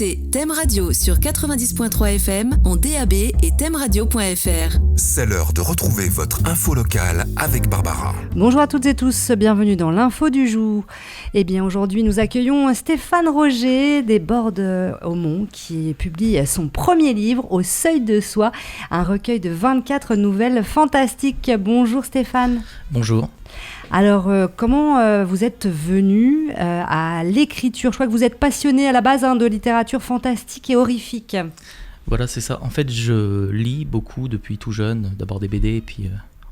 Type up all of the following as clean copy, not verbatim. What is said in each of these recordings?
écoutez Thème Radio sur 90.3 FM en DAB et thèmeradio.fr. C'est l'heure de retrouver votre info locale avec Barbara. Bonjour à toutes et tous, bienvenue dans l'info du jour. Eh bien aujourd'hui nous accueillons Stéphane Roger des Bordes-Aumont qui publie son premier livre Au seuil de soi, un recueil de 24 nouvelles fantastiques. Bonjour Stéphane. Bonjour. Alors, comment vous êtes venu à l'écriture ? Je crois que vous êtes passionné à la base de littérature fantastique et horrifique. Voilà, c'est ça. En fait, je lis beaucoup depuis tout jeune, d'abord des BD, et puis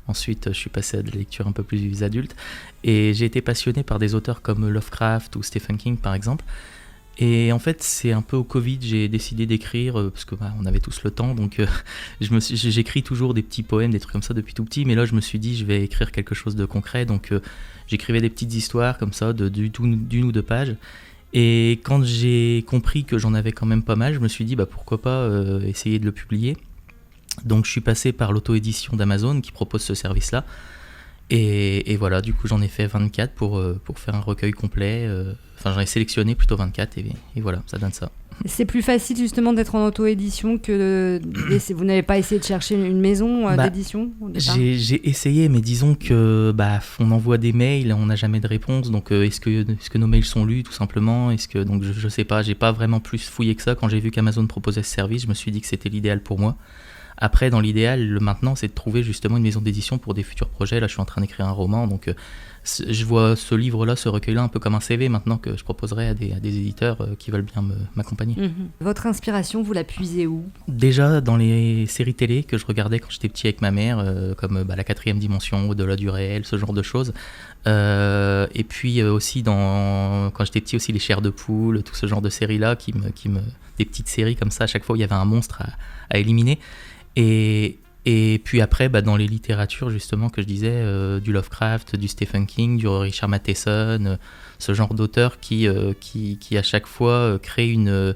ensuite je suis passé à de la lecture un peu plus adulte. Et j'ai été passionné par des auteurs comme Lovecraft ou Stephen King, par exemple. Et en fait, c'est un peu au Covid, j'ai décidé d'écrire, parce que on avait tous le temps, donc j'écris toujours des petits poèmes, des trucs comme ça depuis tout petit, mais là je me suis dit, je vais écrire quelque chose de concret, donc j'écrivais des petites histoires comme ça, d'une ou deux pages, et quand j'ai compris que j'en avais quand même pas mal, je me suis dit, pourquoi pas essayer de le publier. Donc je suis passé par l'auto-édition d'Amazon qui propose ce service-là, et voilà, du coup j'en ai fait 24 pour faire un recueil complet. J'en ai sélectionné plutôt 24 et voilà, ça donne ça. C'est plus facile justement d'être en auto-édition que vous n'avez pas essayé de chercher une maison d'édition au départ ? J'ai essayé, mais disons que on envoie des mails, on n'a jamais de réponse. Donc est-ce que nos mails sont lus tout simplement ? Donc je sais pas, j'ai pas vraiment plus fouillé que ça. Quand j'ai vu qu'Amazon proposait ce service, je me suis dit que c'était l'idéal pour moi. Après, dans l'idéal, maintenant, c'est de trouver justement une maison d'édition pour des futurs projets. Là, je suis en train d'écrire un roman, donc je vois ce livre-là, ce recueil-là, un peu comme un CV maintenant que je proposerai à des éditeurs qui veulent bien m'accompagner. Votre inspiration, vous la puisez où ? Déjà dans les séries télé que je regardais quand j'étais petit avec ma mère, comme La 4e dimension, Au-delà du réel, ce genre de choses. Et puis aussi quand j'étais petit aussi les Chairs de poule, tout ce genre de séries-là, des petites séries comme ça, à chaque fois où il y avait un monstre à éliminer. Et puis après, dans les littératures justement que je disais, du Lovecraft, du Stephen King, du Richard Matheson, ce genre d'auteurs qui à chaque fois créent une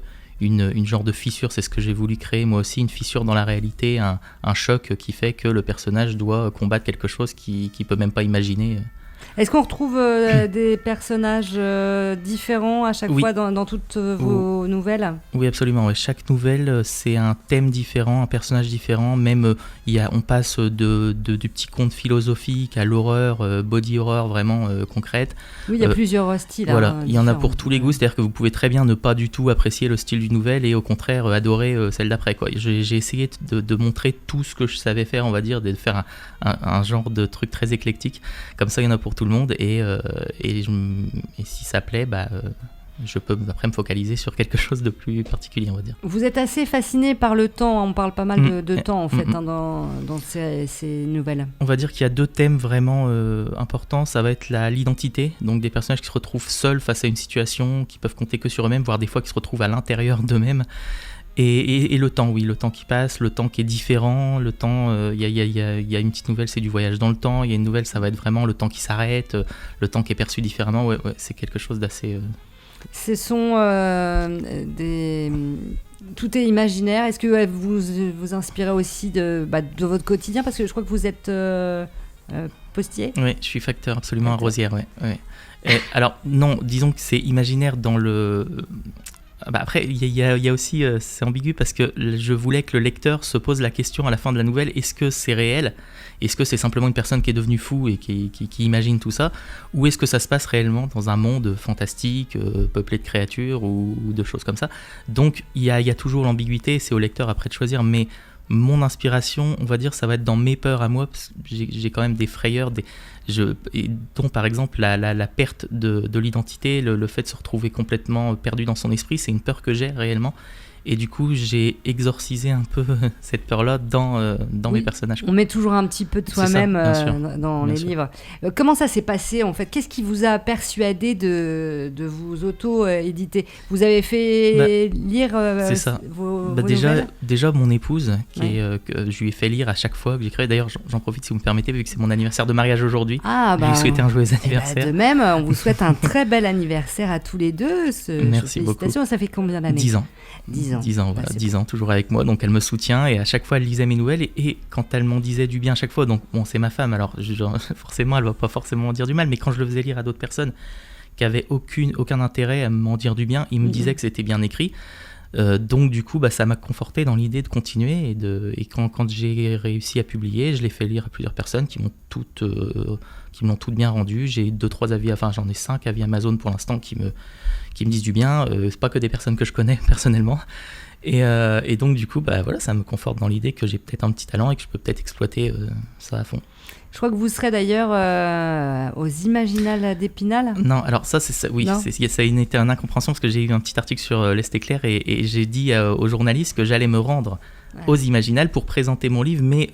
genre de fissure. C'est ce que j'ai voulu créer moi aussi, une fissure dans la réalité, un choc qui fait que le personnage doit combattre quelque chose qu'il peut même pas imaginer. Est-ce qu'on retrouve des personnages différents à chaque fois dans toutes vos nouvelles ? Oui, absolument. Ouais. Chaque nouvelle, c'est un thème différent, un personnage différent. Même, on passe du petit conte philosophique à l'horreur, body horror vraiment concrète. Oui, il y a plusieurs styles. Voilà, il y en a pour tous les goûts. C'est-à-dire que vous pouvez très bien ne pas du tout apprécier le style d'une nouvelle et au contraire adorer celle d'après. J'ai essayé de montrer tout ce que je savais faire, on va dire, de faire un genre de truc très éclectique. Comme ça, il y en a pour tout le monde et si ça plaît, je peux après me focaliser sur quelque chose de plus particulier, on va dire. Vous êtes assez fasciné par le temps, on parle pas mal de temps en fait dans ces nouvelles. On va dire qu'il y a deux thèmes vraiment importants, ça va être l'identité, donc des personnages qui se retrouvent seuls face à une situation, qui peuvent compter que sur eux-mêmes, voire des fois qui se retrouvent à l'intérieur d'eux-mêmes. Et le temps, oui, le temps qui passe, le temps qui est différent, le temps, il y a une petite nouvelle, c'est du voyage dans le temps, il y a une nouvelle, ça va être vraiment le temps qui s'arrête, le temps qui est perçu différemment, ouais, c'est quelque chose d'assez... Ce sont tout est imaginaire, est-ce que vous vous inspirez aussi de votre quotidien, parce que je crois que vous êtes postier ? Oui, je suis facteur absolument à Rosières, ouais. Alors non, disons que c'est imaginaire dans le... Après, il y a aussi, c'est ambigu parce que je voulais que le lecteur se pose la question à la fin de la nouvelle, est-ce que c'est réel ? Est-ce que c'est simplement une personne qui est devenue fou et qui imagine tout ça ? Ou est-ce que ça se passe réellement dans un monde fantastique, peuplé de créatures ou de choses comme ça ? Donc, il y a toujours l'ambiguïté, c'est au lecteur après de choisir, mais mon inspiration, on va dire, ça va être dans mes peurs à moi, parce que j'ai quand même des frayeurs, dont par exemple la perte de l'identité, le fait de se retrouver complètement perdu dans son esprit, c'est une peur que j'ai réellement. Et du coup, j'ai exorcisé un peu cette peur-là dans mes personnages. On met toujours un petit peu de soi-même dans les livres. Comment ça s'est passé en fait ? Qu'est-ce qui vous a persuadé de vous auto-éditer ? Vous avez fait lire vos nouvelles ? Déjà, mon épouse, que je lui ai fait lire à chaque fois que j'écrivais. D'ailleurs, j'en profite si vous me permettez, vu que c'est mon anniversaire de mariage aujourd'hui. Je lui souhaite un joyeux anniversaire. De même, on vous souhaite un très bel anniversaire à tous les deux. Merci beaucoup. Ça fait combien d'années ? 10 ans. 10 ans, voilà, 10 ans, toujours avec moi, donc elle me soutient et à chaque fois elle lisait mes nouvelles et quand elle m'en disait du bien à chaque fois, donc bon, c'est ma femme, alors forcément elle va pas forcément en dire du mal, mais quand je le faisais lire à d'autres personnes qui avaient aucun intérêt à m'en dire du bien, ils me disaient que c'était bien écrit. Donc du coup, ça m'a conforté dans l'idée de continuer et quand j'ai réussi à publier, je l'ai fait lire à plusieurs personnes qui m'ont toutes bien rendu. J'ai 2-3 avis, j'en ai 5 avis Amazon pour l'instant qui me disent du bien. C'est pas que des personnes que je connais personnellement. Et donc du coup, voilà, ça me conforte dans l'idée que j'ai peut-être un petit talent et que je peux peut-être exploiter ça à fond. Je crois que vous serez d'ailleurs aux Imaginales d'Épinal. Non, alors ça, oui, ça a été une incompréhension parce que j'ai eu un petit article sur l'Est éclair et j'ai dit aux journalistes que j'allais me rendre aux Imaginales pour présenter mon livre, mais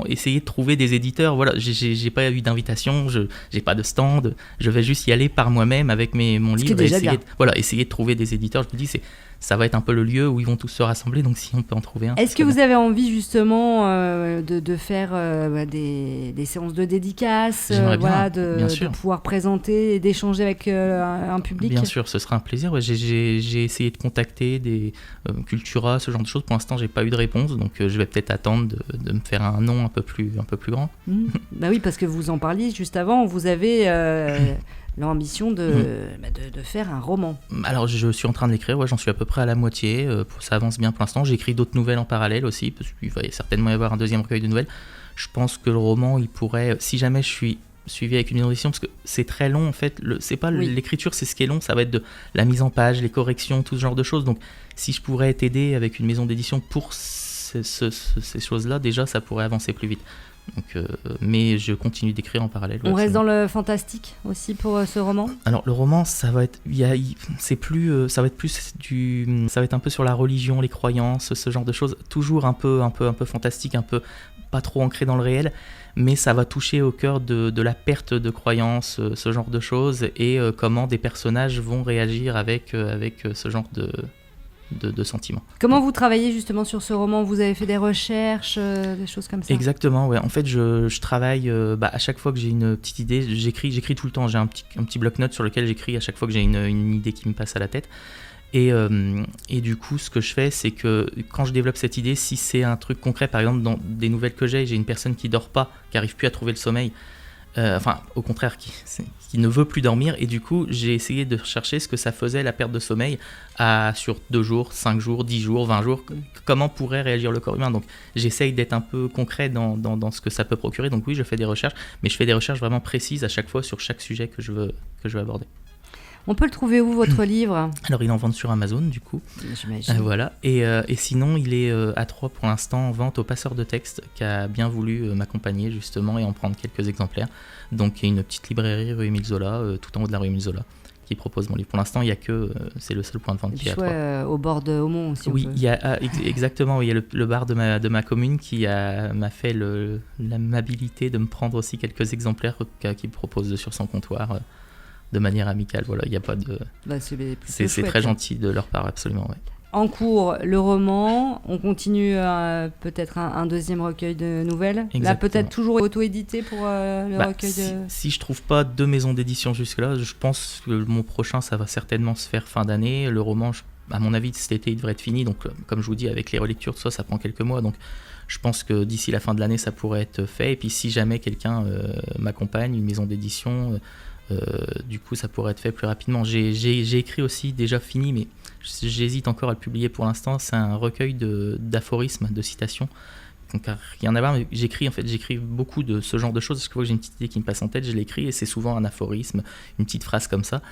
essayer de trouver des éditeurs. Voilà, j'ai pas eu d'invitation, j'ai pas de stand, je vais juste y aller par moi-même avec mon livre et essayer de trouver des éditeurs. Je me dis, ça va être un peu le lieu où ils vont tous se rassembler, donc si on peut en trouver un. Est-ce que vous avez envie justement de faire des séances de dédicaces, de pouvoir présenter et d'échanger avec un public ? Bien sûr, ce sera un plaisir. Ouais, j'ai essayé de contacter des Cultura, ce genre de choses. Pour l'instant, j'ai pas eu de réponse, donc je vais peut-être attendre de me faire un nom un peu plus grand. Bah oui, parce que vous en parliez juste avant, vous avez l'ambition de faire un roman. Alors je suis en train de l'écrire, j'en suis à peu près à la moitié, ça avance bien pour l'instant. J'écris d'autres nouvelles en parallèle aussi, parce qu'il va certainement y avoir un deuxième recueil de nouvelles. Je pense que le roman, il pourrait, si jamais je suis suivi avec une maison d'édition, parce que c'est très long en fait, c'est pas l'écriture, c'est ce qui est long, ça va être de la mise en page, les corrections, tout ce genre de choses. Donc si je pourrais t'aider avec une maison d'édition pour ces choses-là, déjà ça pourrait avancer plus vite. Donc, mais je continue d'écrire en parallèle. On reste dans le fantastique aussi pour ce roman. Alors le roman, ça va être un peu sur la religion, les croyances, ce genre de choses. Toujours un peu fantastique, un peu pas trop ancré dans le réel, mais ça va toucher au cœur de la perte de croyances, ce genre de choses, et comment des personnages vont réagir avec ce genre de sentiments. Comment vous travaillez justement sur ce roman ? Vous avez fait des recherches, des choses comme ça ? Exactement, ouais. En fait, je travaille à chaque fois que j'ai une petite idée, j'écris tout le temps. J'ai un petit bloc-notes sur lequel j'écris à chaque fois que j'ai une idée qui me passe à la tête. Et du coup, ce que je fais, c'est que quand je développe cette idée, si c'est un truc concret, par exemple dans des nouvelles que j'ai une personne qui dort pas, qui arrive plus à trouver le sommeil, au contraire, qui ne veut plus dormir, et du coup j'ai essayé de chercher ce que ça faisait la perte de sommeil sur 2 jours, 5 jours, 10 jours, 20 jours, comment pourrait réagir le corps humain. Donc j'essaye d'être un peu concret dans ce que ça peut procurer. Donc oui, je fais des recherches, mais je fais des recherches vraiment précises à chaque fois sur chaque sujet que je veux aborder. On peut le trouver où, votre livre ? Alors, il est en vente sur Amazon, du coup. J'imagine. Voilà. Et sinon, il est à Troyes pour l'instant en vente au Passeur de Texte, qui a bien voulu m'accompagner, justement, et en prendre quelques exemplaires. Donc, il y a une petite librairie rue Émile Zola, tout en haut de la rue Émile Zola, qui propose mon livre. Pour l'instant, il n'y a c'est le seul point de vente qui est à Troyes. Au bord de Haumont aussi. Oui, exactement. Il y a le bar de ma commune qui m'a fait l'amabilité de me prendre aussi quelques exemplaires qu'il propose sur son comptoir. De manière amicale, voilà, il n'y a pas de... c'est très gentil de leur part, absolument, ouais. En cours, le roman, on continue peut-être un deuxième recueil de nouvelles. Exactement. Là, peut-être toujours auto-édité pour le recueil de... Si je ne trouve pas 2 maisons d'édition jusque-là, je pense que mon prochain, ça va certainement se faire fin d'année. Le roman, à mon avis, cet été, il devrait être fini. Donc, comme je vous dis, avec les relectures, tout ça prend quelques mois. Donc, je pense que d'ici la fin de l'année, ça pourrait être fait. Et puis, si jamais quelqu'un m'accompagne, une maison d'édition... du coup ça pourrait être fait plus rapidement. J'ai écrit aussi, déjà fini, mais j'hésite encore à le publier pour l'instant. C'est un recueil d'aphorismes, de citations, donc rien à voir, mais j'écris beaucoup de ce genre de choses. Chaque fois que j'ai une petite idée qui me passe en tête, je l'écris, et c'est souvent un aphorisme, une petite phrase comme ça.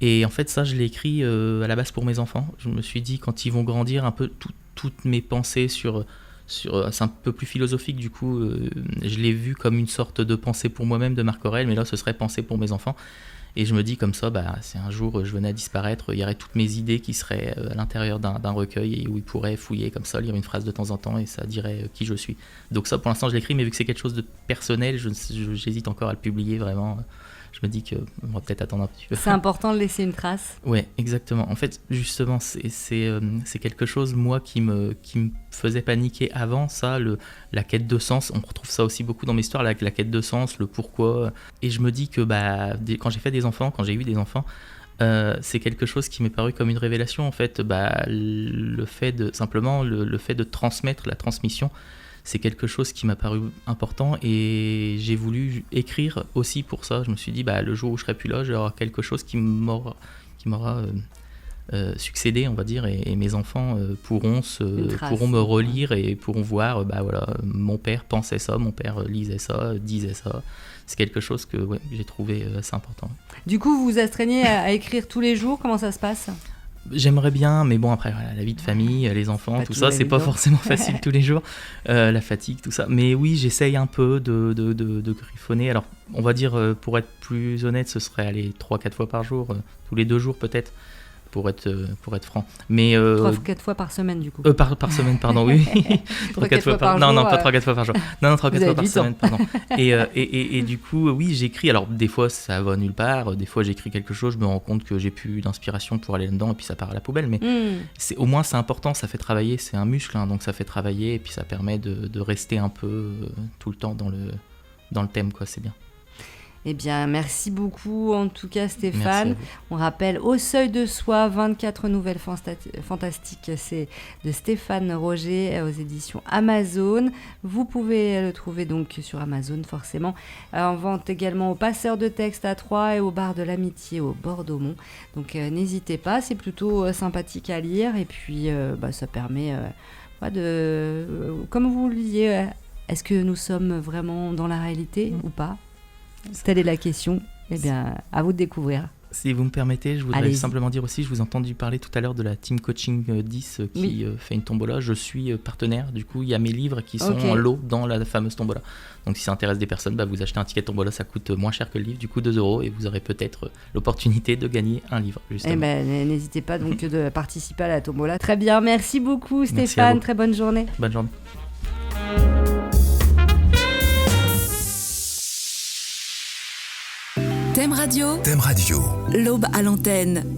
Et en fait ça, je l'ai écrit à la base pour mes enfants. Je me suis dit, quand ils vont grandir, un peu toutes mes pensées c'est un peu plus philosophique, du coup je l'ai vu comme une sorte de pensée pour moi-même de Marc Aurèle, mais là ce serait pensée pour mes enfants. Et je me dis comme ça, si un jour je venais à disparaître, il y aurait toutes mes idées qui seraient à l'intérieur d'un recueil, et où ils pourraient fouiller comme ça, lire une phrase de temps en temps, et ça dirait qui je suis. Donc ça, pour l'instant je l'écris, mais vu que c'est quelque chose de personnel, j'hésite encore à le publier vraiment. Je me dis qu'on va peut-être attendre un petit peu. C'est important de laisser une trace. Ouais, exactement. En fait, justement, c'est quelque chose, moi, qui me faisait paniquer avant, ça, la quête de sens. On retrouve ça aussi beaucoup dans mes histoires, la quête de sens, le pourquoi. Et je me dis que quand j'ai eu des enfants, c'est quelque chose qui m'est paru comme une révélation, en fait. Le fait de transmettre, la transmission, c'est quelque chose qui m'a paru important, et j'ai voulu écrire aussi pour ça. Je me suis dit, le jour où je serai plus là, j'aurai quelque chose qui m'aura succéder, on va dire, et mes enfants pourront me relire et pourront voir, mon père pensait ça, mon père lisait ça, disait ça. C'est quelque chose que j'ai trouvé assez important. Du coup, vous vous astreignez à écrire tous les jours, comment ça se passe ? J'aimerais bien, mais bon, après, la vie de famille, les enfants, tout ça, c'est pas forcément facile tous les jours. La fatigue, tout ça. Mais oui, j'essaye un peu de griffonner. Alors, on va dire, pour être plus honnête, ce serait aller 3-4 fois par jour, tous les 2 jours peut-être, pour être franc. Mais 3-4 fois par semaine, du coup. Par semaine, pardon, oui. 3-4 fois par jour. Non, pas 3-4 fois par jour. Non, 3-4 fois par semaine, pardon. Et du coup, oui, j'écris. Alors, des fois, ça va nulle part. Des fois, j'écris quelque chose, je me rends compte que j'ai plus d'inspiration pour aller là-dedans, et puis ça part à la poubelle. Mais au moins, c'est important, ça fait travailler. C'est un muscle, donc ça fait travailler, et puis ça permet de rester un peu tout le temps dans le thème, quoi. C'est bien. Eh bien, merci beaucoup en tout cas Stéphane. On rappelle Au seuil de soi, 24 nouvelles fantastiques, c'est de Stéphane Roger aux éditions Amazon. Vous pouvez le trouver donc sur Amazon forcément. En vente également au Passeur de texte à Troyes et au Bar de l'Amitié au Bordeaux-Mont. Donc n'hésitez pas, c'est plutôt sympathique à lire et puis ça permet comme vous le disiez, est-ce que nous sommes vraiment dans la réalité ou pas ? Telle est la question. Eh bien, à vous de découvrir. Si vous me permettez, je voudrais simplement dire aussi, je vous ai entendu parler tout à l'heure de la Team Coaching 10 qui fait une tombola. Je suis partenaire, du coup, il y a mes livres qui sont en lot dans la fameuse tombola. Donc si ça intéresse des personnes, vous achetez un ticket de tombola, ça coûte moins cher que le livre, du coup 2 €, et vous aurez peut-être l'opportunité de gagner un livre, justement. Eh ben, n'hésitez pas donc de participer à la tombola. Très bien, merci beaucoup Stéphane, très bonne journée. Bonne journée. Thème Radio. Thème Radio. L'aube à l'antenne.